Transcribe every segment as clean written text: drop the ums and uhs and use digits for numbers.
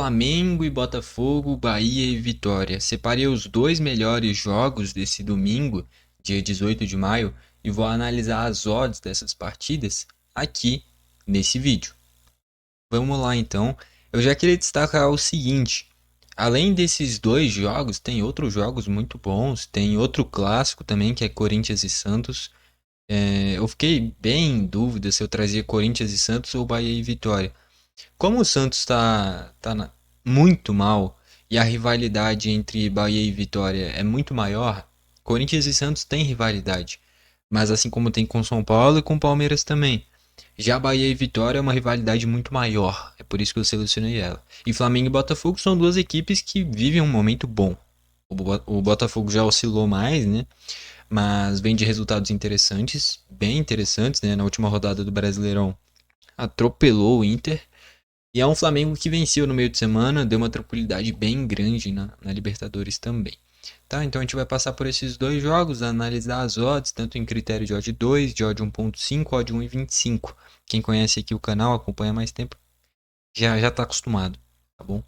Flamengo e Botafogo, Bahia e Vitória. Separei os dois melhores jogos desse domingo, dia 18 de maio, e vou analisar as odds dessas partidas aqui nesse vídeo. Vamos lá então. Eu já queria destacar o seguinte: além desses dois jogos, tem outros jogos muito bons. Tem outro clássico também, que é Corinthians e Santos. Eu fiquei bem em dúvida se eu trazia Corinthians e Santos ou Bahia e Vitória. Como o Santos está muito mal e a rivalidade entre Bahia e Vitória é muito maior, Corinthians e Santos têm rivalidade, mas assim como tem com São Paulo e com Palmeiras também. Já Bahia e Vitória é uma rivalidade muito maior, é por isso que eu selecionei ela. E Flamengo e Botafogo são duas equipes que vivem um momento bom. O Botafogo já oscilou mais, né? Mas vem de resultados interessantes, bem interessantes, né? Na última rodada do Brasileirão atropelou o Inter. E é um Flamengo que venceu no meio de semana, deu uma tranquilidade bem grande na Libertadores também. Tá, então a gente vai passar por esses dois jogos, analisar as odds, tanto em critério de odd 2, de odd 1.5, odd 1,25. Quem conhece aqui o canal, acompanha mais tempo, já está acostumado, tá bom?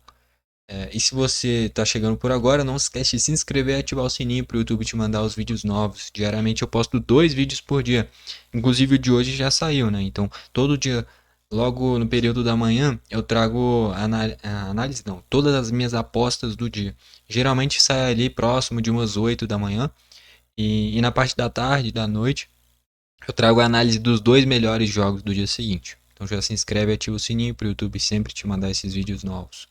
E se você está chegando por agora, não se esquece de se inscrever e ativar o sininho para o YouTube te mandar os vídeos novos. Diariamente eu posto 2 vídeos por dia. Inclusive o de hoje já saiu, né? Então todo dia, logo no período da manhã, eu trago análise, não, todas as minhas apostas do dia. Geralmente sai ali próximo de umas 8 da manhã. E na parte da tarde, da noite, eu trago a análise dos dois melhores jogos do dia seguinte. Então já se inscreve e ativa o sininho para o YouTube sempre te mandar esses vídeos novos.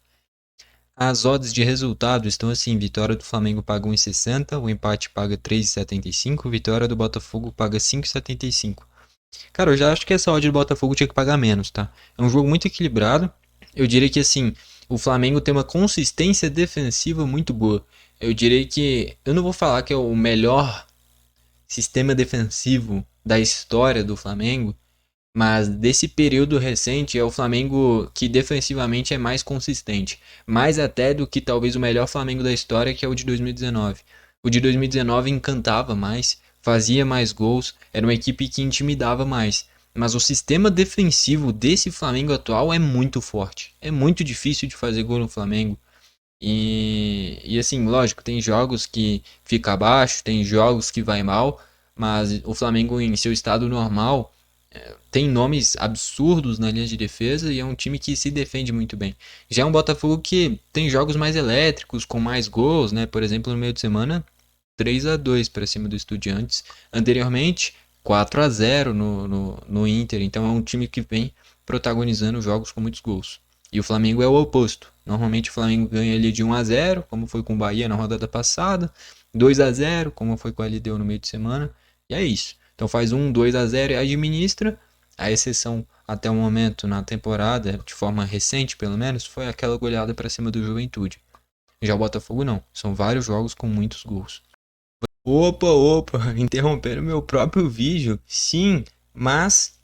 As odds de resultado estão assim: vitória do Flamengo paga 1,60, o empate paga 3,75, vitória do Botafogo paga 5,75. Cara, eu já acho que essa odd do Botafogo tinha que pagar menos, tá? É um jogo muito equilibrado. Eu diria que assim, o Flamengo tem uma consistência defensiva muito boa. Eu diria que eu não vou falar que é o melhor sistema defensivo da história do Flamengo, mas desse período recente é o Flamengo que defensivamente é mais consistente. Mais até do que talvez o melhor Flamengo da história, que é o de 2019. O de 2019 encantava mais, fazia mais gols, era uma equipe que intimidava mais. Mas o sistema defensivo desse Flamengo atual é muito forte. É muito difícil de fazer gol no Flamengo. E assim, lógico, tem jogos que fica abaixo, tem jogos que vai mal, mas o Flamengo em seu estado normal tem nomes absurdos na linha de defesa e é um time que se defende muito bem. Já é um Botafogo que tem jogos mais elétricos, com mais gols, né? Por exemplo, no meio de semana, 3-2 para cima do Estudiantes. Anteriormente, 4-0 no Inter. Então é um time que vem protagonizando jogos com muitos gols. E o Flamengo é o oposto. Normalmente o Flamengo ganha ali de 1-0, como foi com o Bahia na rodada passada, 2-0, como foi com a LDU no meio de semana. E é isso. Então faz 2-0 e administra. A exceção até o momento na temporada, de forma recente pelo menos, foi aquela goleada para cima do Juventude. Já o Botafogo não. São vários jogos com muitos gols. Opa, opa, interromperam meu próprio vídeo. Sim, mas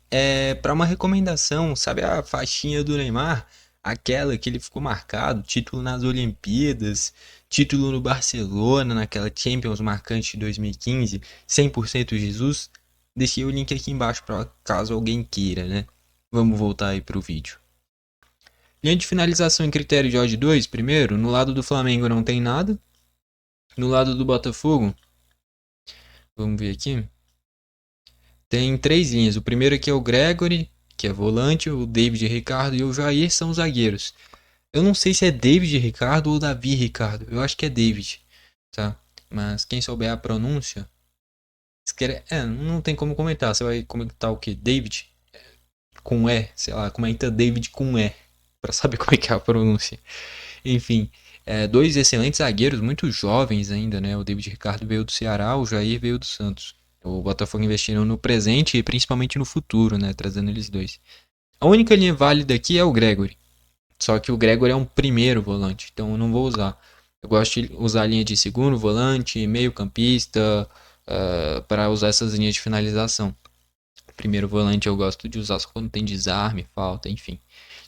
para uma recomendação, sabe a faixinha do Neymar? Aquela que ele ficou marcado, título nas Olimpíadas, título no Barcelona, naquela Champions marcante de 2015, 100% Jesus. Deixei o link aqui embaixo para caso alguém queira, né? Vamos voltar aí pro vídeo. Linha de finalização em critério de odd 2, primeiro, no lado do Flamengo não tem nada. No lado do Botafogo, vamos ver aqui. Tem 3 linhas. O primeiro aqui é o Gregory, que é volante, o David Ricardo e o Jair são os zagueiros. Eu não sei se é David Ricardo ou Davi Ricardo. Eu acho que é David, tá? Mas quem souber a pronúncia, não tem como comentar. Você vai comentar o que? David com E, sei lá, comenta David com E, pra saber como é que é a pronúncia. Enfim, dois excelentes zagueiros, muito jovens ainda, né? O David Ricardo veio do Ceará, o Jair veio do Santos. O Botafogo investindo no presente e principalmente no futuro, né? Trazendo eles dois. A única linha válida aqui é o Gregory. Só que o Gregory é um primeiro volante, então eu não vou usar. Eu gosto de usar a linha de segundo volante, meio campista, para usar essas linhas de finalização. Primeiro volante eu gosto de usar só quando tem desarme, falta, enfim.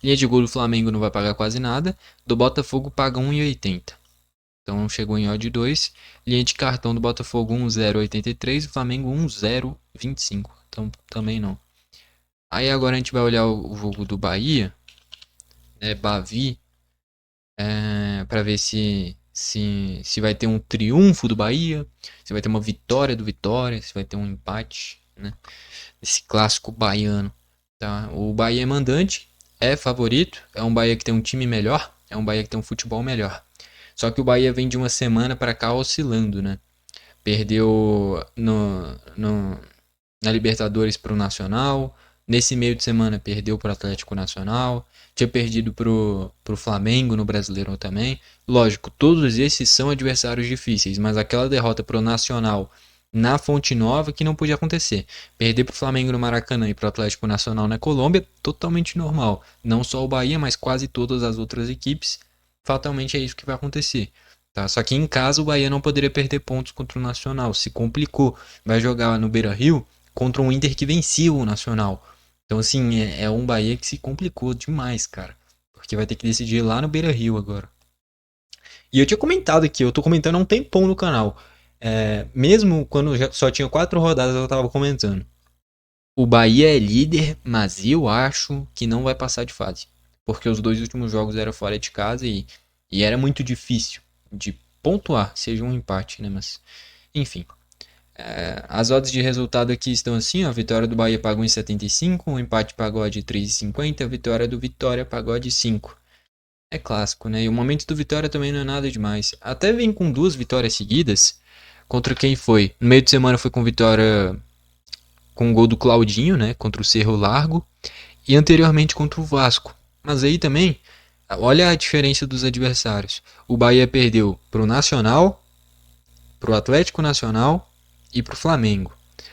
Linha de gol do Flamengo não vai pagar quase nada. Do Botafogo paga 1,80. Então chegou em odd 2. Linha de cartão do Botafogo 1,083. Do Flamengo 1,025. Então também não. Aí agora a gente vai olhar o jogo do Bahia, né? Bavi. Para ver se vai ter um triunfo do Bahia, se vai ter uma vitória do Vitória, se vai ter um empate, né? Esse clássico baiano, tá? O Bahia é mandante, é favorito, é um Bahia que tem um time melhor, é um Bahia que tem um futebol melhor. Só que o Bahia vem de uma semana para cá oscilando, né? Perdeu na Libertadores para o Nacional. Nesse meio de semana perdeu para o Atlético Nacional. Tinha perdido para o Flamengo no Brasileirão também. Lógico, todos esses são adversários difíceis, mas aquela derrota para o Nacional na Fonte Nova que não podia acontecer. Perder para o Flamengo no Maracanã e para o Atlético Nacional na Colômbia, totalmente normal. Não só o Bahia, mas quase todas as outras equipes. Fatalmente é isso que vai acontecer. Tá? Só que em casa o Bahia não poderia perder pontos contra o Nacional. Se complicou. Vai jogar no Beira-Rio contra um Inter que vencia o Nacional. Então, assim, é um Bahia que se complicou demais, cara. Porque vai ter que decidir lá no Beira-Rio agora. E eu tinha comentado aqui, eu tô comentando há um tempão no canal. Mesmo quando só tinha 4 rodadas, eu tava comentando. O Bahia é líder, mas eu acho que não vai passar de fase. Porque os dois últimos jogos eram fora de casa e era muito difícil de pontuar, seja um empate, né? Mas, enfim. As odds de resultado aqui estão assim, ó, a vitória do Bahia pagou em 75, o empate pagou de 3,50, a vitória do Vitória pagou de 5. É clássico, né? E o momento do Vitória também não é nada demais. Até vem com 2 vitórias seguidas. Contra quem foi? No meio de semana foi com vitória com o gol do Claudinho, né? Contra o Cerro Largo. E anteriormente contra o Vasco. Mas aí também, olha a diferença dos adversários. O Bahia perdeu pro Nacional, pro Atlético Nacional e pro Flamengo.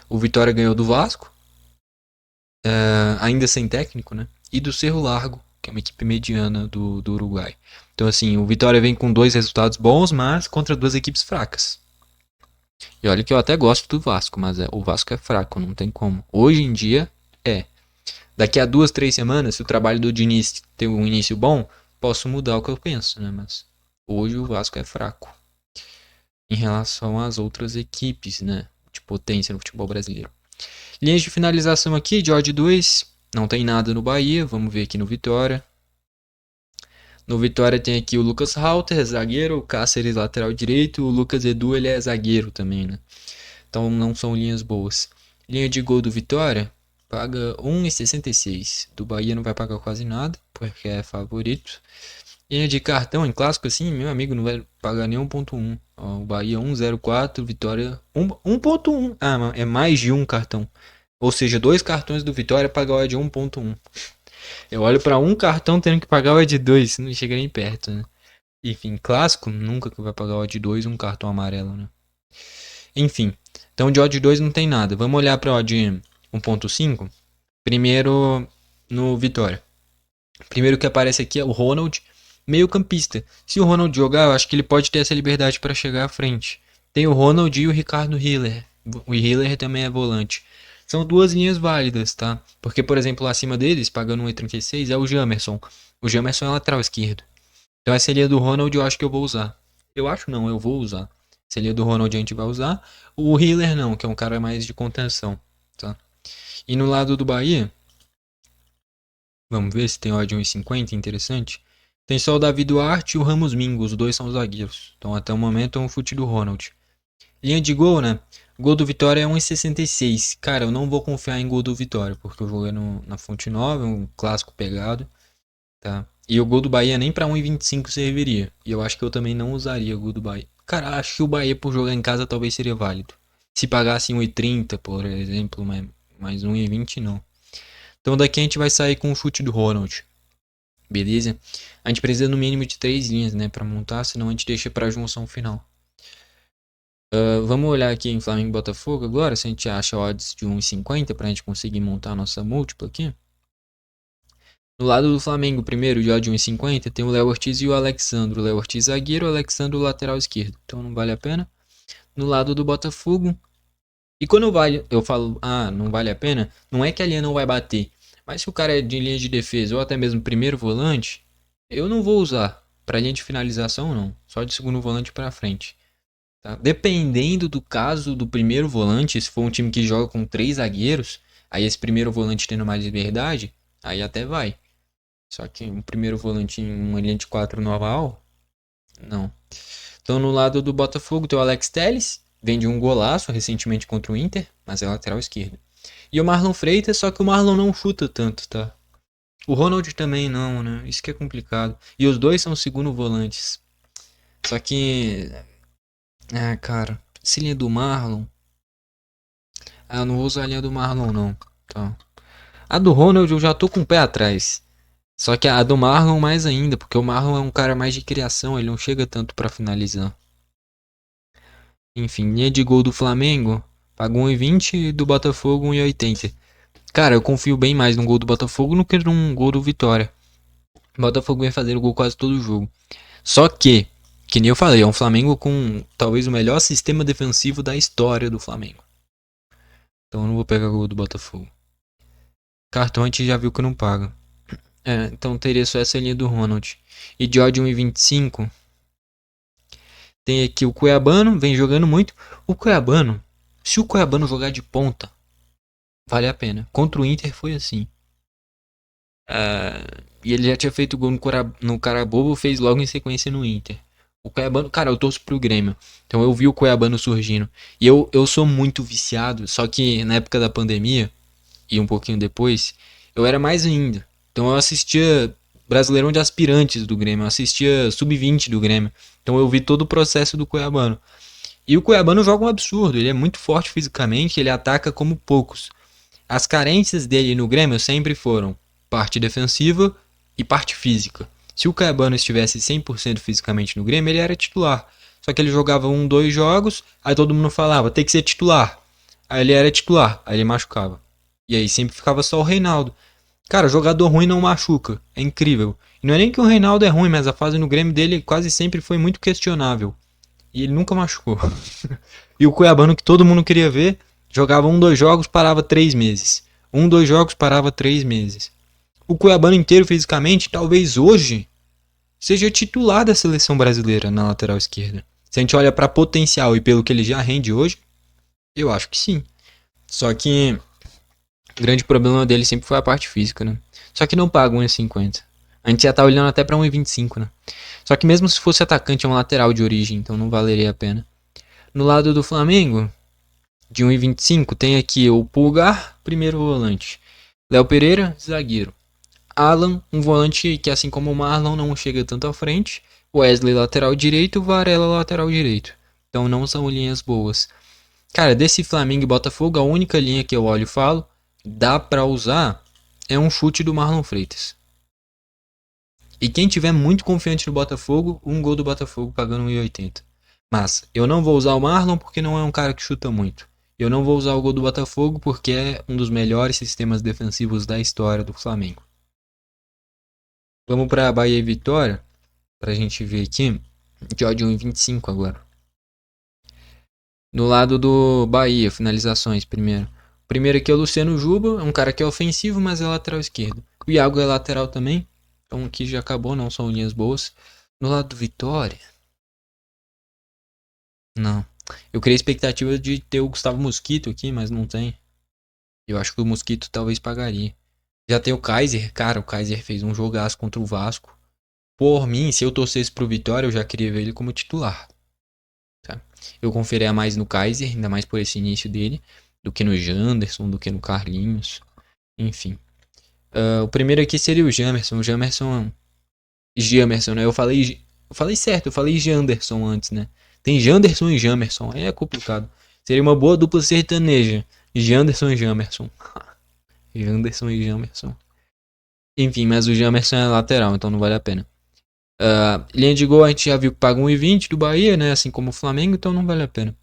O Vitória ganhou do Vasco, ainda sem técnico, né? E do Cerro Largo, que é uma equipe mediana do Uruguai. Então, assim, o Vitória vem com 2 resultados bons, mas contra 2 equipes fracas. E olha que eu até gosto do Vasco, mas o Vasco é fraco, não tem como. Hoje em dia, é. Daqui a 2, 3 semanas, se o trabalho do Diniz ter um início bom, posso mudar o que eu penso, né? Mas hoje o Vasco é fraco em relação às outras equipes, né? De potência no futebol brasileiro. Linhas de finalização aqui, de odd 2. Não tem nada no Bahia. Vamos ver aqui no Vitória. No Vitória tem aqui o Lucas Halter, zagueiro. O Cáceres, lateral direito. O Lucas Edu, ele é zagueiro também, né? Então não são linhas boas. Linha de gol do Vitória paga 1,66. Do Bahia não vai pagar quase nada, porque é favorito. Linha de cartão em clássico assim, meu amigo, não vai pagar nem 1,1. Ó, o Bahia 1,04, Vitória 1,1. Ah, é mais de um cartão. Ou seja, 2 cartões do Vitória pagar o de 1,1. Eu olho para um cartão tendo que pagar o de 2, não chega nem perto, né? Enfim, clássico, nunca que vai pagar o de 2 um cartão amarelo, né? Enfim, então de odd 2 não tem nada. Vamos olhar para odd 1,5. Primeiro no Vitória. Primeiro que aparece aqui é o Ronald, meio campista. Se o Ronald jogar, eu acho que ele pode ter essa liberdade para chegar à frente. Tem o Ronald e o Ricardo Hiller. O Hiller também é volante. São 2 linhas válidas, tá? Porque, por exemplo, acima deles, pagando 1,36, é o Jamerson. O Jamerson é lateral esquerdo. Então essa linha do Ronald eu acho que eu vou usar. Eu acho não, eu vou usar. Essa linha do Ronald a gente vai usar. O Hiller não, que é um cara mais de contenção, tá? E no lado do Bahia, vamos ver se tem odd 1,50, interessante. Tem só o Davi Duarte e o Ramos Mingo, os dois são zagueiros. Então até o momento é um fute do Ronald. Linha de gol, né? Gol do Vitória é 1,66. Cara, eu não vou confiar em gol do Vitória, porque eu joguei na Fonte Nova, é um clássico pegado, tá? E o gol do Bahia nem pra 1,25 serviria. E eu acho que eu também não usaria o gol do Bahia. Cara, acho que o Bahia por jogar em casa talvez seria válido. Se pagasse 1,30, por exemplo, mas 1,20 não. Então daqui a gente vai sair com o chute do Ronald. Beleza? A gente precisa no mínimo de 3 linhas, né, para montar, senão a gente deixa para a junção final. Vamos olhar aqui em Flamengo e Botafogo agora, se a gente acha odds de 1,50 para a gente conseguir montar a nossa múltipla aqui. No lado do Flamengo, primeiro, de odd 1,50, tem o Léo Ortiz e o Alexandro. O Léo Ortiz zagueiro, o Alexandro lateral esquerdo. Então não vale a pena. No lado do Botafogo, e quando eu falo, não vale a pena, não é que a linha não vai bater. Mas se o cara é de linha de defesa ou até mesmo primeiro volante, eu não vou usar. Para linha de finalização, não. Só de segundo volante para frente. Tá? Dependendo do caso do primeiro volante, se for um time que joga com 3 zagueiros, aí esse primeiro volante tendo mais liberdade, aí até vai. Só que um primeiro volante em uma linha de 4 normal, não. Então no lado do Botafogo tem o Alex Telles, vem de um golaço recentemente contra o Inter, mas é lateral esquerdo. E o Marlon Freitas, só que o Marlon não chuta tanto, tá? O Ronald também não, né? Isso que é complicado. E os dois são segundo volantes. Só que. Ah, cara. Essa linha do Marlon. Ah, eu não vou usar a linha do Marlon, não. Tá. A do Ronald eu já tô com o pé atrás. Só que a do Marlon mais ainda, porque o Marlon é um cara mais de criação, ele não chega tanto pra finalizar. Enfim, linha de gol do Flamengo, pagou 1,20 e do Botafogo 1,80. Cara, eu confio bem mais no gol do Botafogo do que num gol do Vitória. O Botafogo vem fazer o gol quase todo o jogo. Só que nem eu falei, é um Flamengo com talvez o melhor sistema defensivo da história do Flamengo. Então eu não vou pegar o gol do Botafogo. Cartão a gente já viu que não paga. É, então teria só essa linha do Ronald. E de odd 1,25 tem aqui o Cuiabano, vem jogando muito. O Cuiabano, se o Cuiabano jogar de ponta, vale a pena. Contra o Inter foi assim. E ele já tinha feito gol no Carabobo, fez logo em sequência no Inter. O Cuiabano, cara, eu torço pro Grêmio. Então eu vi o Cuiabano surgindo. E eu sou muito viciado, só que na época da pandemia, e um pouquinho depois, eu era mais ainda. Então eu assistia Brasileirão de Aspirantes do Grêmio, eu assistia Sub-20 do Grêmio. Então eu vi todo o processo do Cuiabano. E o Cuiabano joga um absurdo, ele é muito forte fisicamente, ele ataca como poucos. As carências dele no Grêmio sempre foram parte defensiva e parte física. Se o Cuiabano estivesse 100% fisicamente no Grêmio, ele era titular. Só que ele jogava dois jogos, aí todo mundo falava, tem que ser titular. Aí ele era titular, aí ele machucava. E aí sempre ficava só o Reinaldo. Cara, jogador ruim não machuca, é incrível. E não é nem que o Reinaldo é ruim, mas a fase no Grêmio dele quase sempre foi muito questionável. E ele nunca machucou. E o Cuiabano que todo mundo queria ver, jogava dois jogos, parava 3 meses. Dois jogos, parava 3 meses. O Cuiabano inteiro fisicamente, talvez hoje, seja titular da seleção brasileira na lateral esquerda. Se a gente olha para potencial e pelo que ele já rende hoje, eu acho que sim. Só que o grande problema dele sempre foi a parte física, né? Só que não paga 1,50. A gente já tá olhando até pra 1,25, né? Só que mesmo se fosse atacante, é um lateral de origem, então não valeria a pena. No lado do Flamengo, de 1,25, tem aqui o Pulgar, primeiro volante. Léo Pereira, zagueiro. Alan, um volante que, assim como o Marlon, não chega tanto à frente. Wesley, lateral direito. Varela, lateral direito. Então não são linhas boas. Cara, desse Flamengo e Botafogo, a única linha que eu olho e falo, dá pra usar, é um chute do Marlon Freitas. E quem tiver muito confiante no Botafogo, um gol do Botafogo pagando 1,80. Mas eu não vou usar o Marlon porque não é um cara que chuta muito. Eu não vou usar o gol do Botafogo porque é um dos melhores sistemas defensivos da história do Flamengo. Vamos para Bahia e Vitória, pra gente ver aqui. De odd 1,25 agora. No lado do Bahia, finalizações primeiro. O primeiro aqui é o Luciano Juba, é um cara que é ofensivo, mas é lateral esquerdo. O Iago é lateral também, então aqui já acabou, não são linhas boas. No lado do Vitória, não. Eu criei expectativa de ter o Gustavo Mosquito aqui, mas não tem. Eu acho que o Mosquito talvez pagaria. Já tem o Kaiser, cara, o Kaiser fez um jogaço contra o Vasco. Por mim, se eu torcesse pro Vitória, eu já queria ver ele como titular. Tá? Eu confiaria mais no Kaiser, ainda mais por esse início dele, do que no Janderson, do que no Carlinhos. Enfim. O primeiro aqui seria o Jamerson. O Jamerson. Jamerson, né? Eu falei certo, eu falei Janderson antes, né? Tem Janderson e Jamerson. Aí é complicado. Seria uma boa dupla sertaneja. Janderson e Jamerson. Janderson e Jamerson. Enfim, mas o Jamerson é lateral, então não vale a pena. Linha de gol a gente já viu que paga 1,20 do Bahia, né? Assim como o Flamengo, então não vale a pena.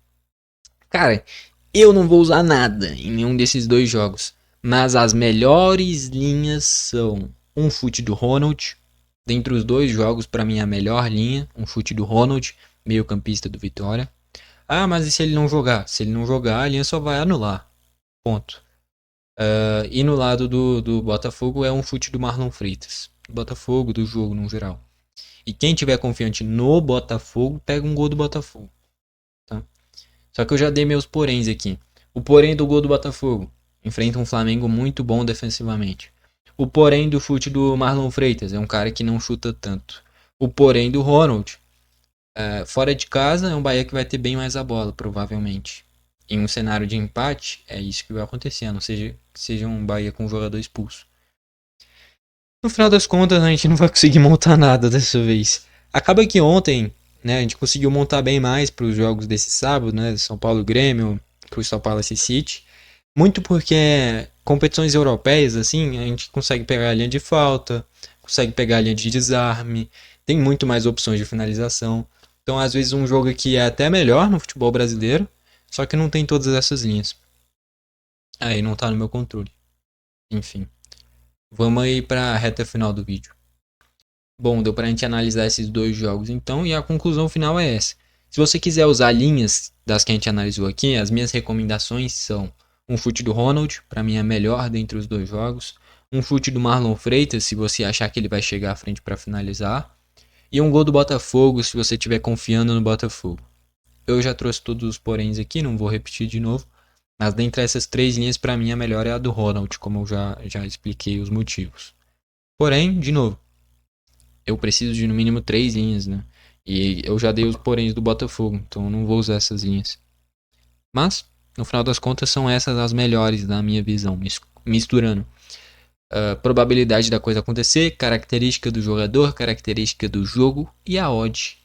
Cara, eu não vou usar nada em nenhum desses dois jogos. Mas as melhores linhas são um chute do Ronald. Dentre os dois jogos, pra mim, a melhor linha. Um chute do Ronald, meio campista do Vitória. Ah, mas e se ele não jogar? Se ele não jogar, a linha só vai anular. Ponto. E no lado do Botafogo é um chute do Marlon Freitas. Do Botafogo, do jogo no geral. E quem tiver confiante no Botafogo, pega um gol do Botafogo. Tá? Só que eu já dei meus poréns aqui. O porém do gol do Botafogo. Enfrenta um Flamengo muito bom defensivamente. O porém do chute do Marlon Freitas é um cara que não chuta tanto. O porém do Ronald, fora de casa, é um Bahia que vai ter bem mais a bola, provavelmente. Em um cenário de empate, é isso que vai acontecer, a não seja que seja um Bahia com um jogador expulso. No final das contas, a gente não vai conseguir montar nada dessa vez. Acaba que ontem, né, a gente conseguiu montar bem mais para os jogos desse sábado, né, São Paulo e Grêmio, Crystal Palace e City. Muito porque competições europeias, assim, a gente consegue pegar a linha de falta, consegue pegar a linha de desarme, tem muito mais opções de finalização. Então, às vezes, um jogo aqui é até melhor no futebol brasileiro, só que não tem todas essas linhas. Aí não tá no meu controle. Enfim, vamos aí para a reta final do vídeo. Bom, deu pra gente analisar esses dois jogos então, e a conclusão final é essa. Se você quiser usar linhas das que a gente analisou aqui, as minhas recomendações são um chute do Ronald, para mim é melhor dentre os dois jogos, um chute do Marlon Freitas, se você achar que ele vai chegar à frente para finalizar, e um gol do Botafogo, se você estiver confiando no Botafogo. Eu já trouxe todos os poréns aqui, não vou repetir de novo, mas dentre essas três linhas, para mim a melhor é a do Ronald, como eu já expliquei os motivos. Porém, de novo, eu preciso de no mínimo três linhas, né? E eu já dei os poréns do Botafogo, então eu não vou usar essas linhas. Mas, no final das contas, são essas as melhores na minha visão, misturando probabilidade da coisa acontecer, característica do jogador, característica do jogo e a odd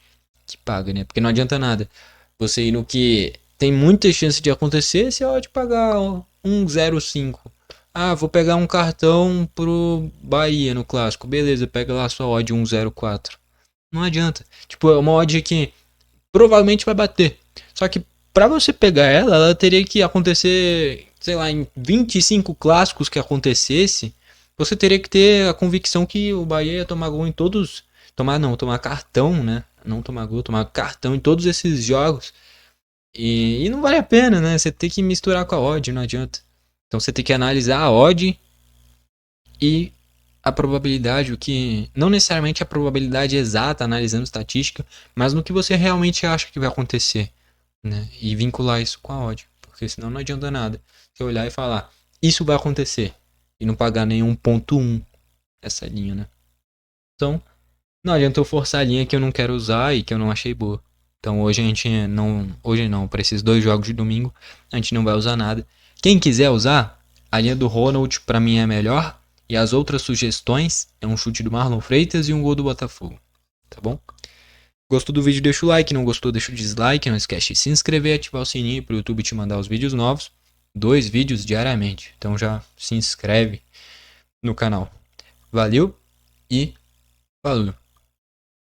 que paga, né? Porque não adianta nada você ir no que tem muita chance de acontecer se a odd pagar 1,05. Ah, vou pegar um cartão pro Bahia no clássico. Beleza, pega lá a sua odd 1,04. Não adianta. Tipo, é uma odd que provavelmente vai bater. Só que pra você pegar ela, ela teria que acontecer, sei lá, em 25 clássicos que acontecesse, você teria que ter a convicção que o Bahia ia tomar gol em todos. Tomar cartão, né? Não tomar gol, tomar cartão em todos esses jogos. E não vale a pena, né? Você tem que misturar com a odd, não adianta. Então você tem que analisar a odd e a probabilidade, o que não necessariamente a probabilidade exata analisando estatística, mas no que você realmente acha que vai acontecer, né? E vincular isso com a odd, porque senão não adianta nada. Você olhar e falar, isso vai acontecer e não pagar nenhum ponto 1 essa linha, né? Então, não adianta eu forçar a linha que eu não quero usar e que eu não achei boa. Então hoje não, para esses dois jogos de domingo, a gente não vai usar nada. Quem quiser usar, a linha do Ronald para mim é melhor e as outras sugestões é um chute do Marlon Freitas e um gol do Botafogo, tá bom? Gostou do vídeo, deixa o like, não gostou, deixa o dislike, não esquece de se inscrever e ativar o sininho para o YouTube te mandar os vídeos novos, 2 vídeos diariamente. Então já se inscreve no canal. Valeu e falou!